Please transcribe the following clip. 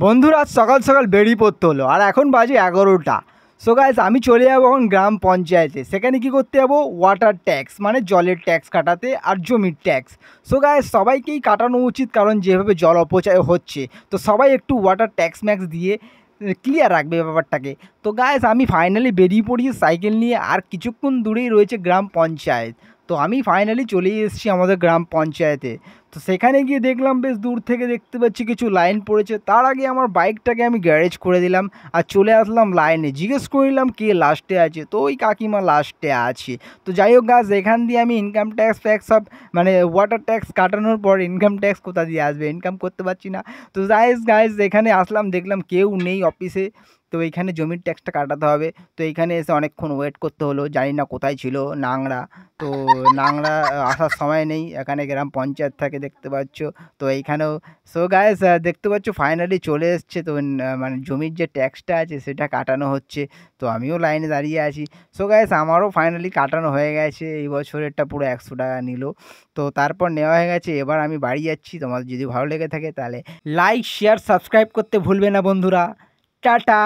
বন্ধুরা আজ সকাল সকাল বেরিয়ে পড়তে হলো আর এখন বাজে 11টা। সো গাইস আমি চলে যাবো এখন গ্রাম পঞ্চায়েতে। সেখানে কি করতে যাবো, ওয়াটার ট্যাক্স মানে জলের ট্যাক্স কাটাতে আর জমির ট্যাক্স। সো গাইস সবাইকেই কাটানো উচিত, কারণ যেভাবে জল অপচয় হচ্ছে তো সবাই একটু ওয়াটার ট্যাক্স ম্যাক্স দিয়ে ক্লিয়ার রাখবে ব্যাপারটাকে। তো গাইস আমি ফাইনালি বেরিয়ে পড়ি সাইকেল নিয়ে, আর কিছুক্ষণ দূরেই রয়েছে গ্রাম পঞ্চায়েত। তো আমি ফাইনালি চলে এসেছি আমাদের গ্রাম পঞ্চায়েতে। তো সেখানে গিয়ে দেখলাম বেশ দূর থেকে দেখতে পাচ্ছি কিছু লাইন পড়েছে। তার আগে আমার বাইকটাকে আমি গ্যারেজ করে দিলাম আর চলে আসলাম লাইনে। জিজ্ঞেস করলাম কে লাস্টে আছে, তো ওই কাকিমা লাস্টে আছে। তো যাই হোক গাছ, এখান দিয়ে আমি ইনকাম ট্যাক্স ফ্যাক্স সব মানে ওয়াটার ট্যাক্স কাটানোর পর ইনকাম ট্যাক্স কোথা দিয়ে আসবে, ইনকাম করতে পারছি না। তো গাইজ এখানে আসলাম, দেখলাম কেউ নেই অফিসে। তো এইখানে জমির ট্যাক্সটা কাটাতে হবে। তো এইখানে এসে অনেকক্ষণ ওয়েট করতে হলো, জানি না কোথায় ছিল নাংরা। তো নাংরা আসার সময় নেই, এখানে গ্রাম পঞ্চায়েত থাকে দেখতে পাচ্ছ। তো এইখানেও সো গাইস দেখতে পাচ্ছ ফাইনালি চলে এসছে। তো মানে জমির যে ট্যাক্সটা আছে সেটা কাটানো হচ্ছে। তো আমিও লাইনে দাঁড়িয়ে আছি। সো গাইস আমারও ফাইনালি কাটানো হয়ে গেছে, এই বছরেরটা পুরো 100 টাকা নিল। তো তারপর নেওয়া হয়ে গেছে, এবার আমি বাড়ি যাচ্ছি। তোমাদের যদি ভালো লেগে থাকে তাহলে লাইক শেয়ার সাবস্ক্রাইব করতে ভুলবে না বন্ধুরা। টাটা।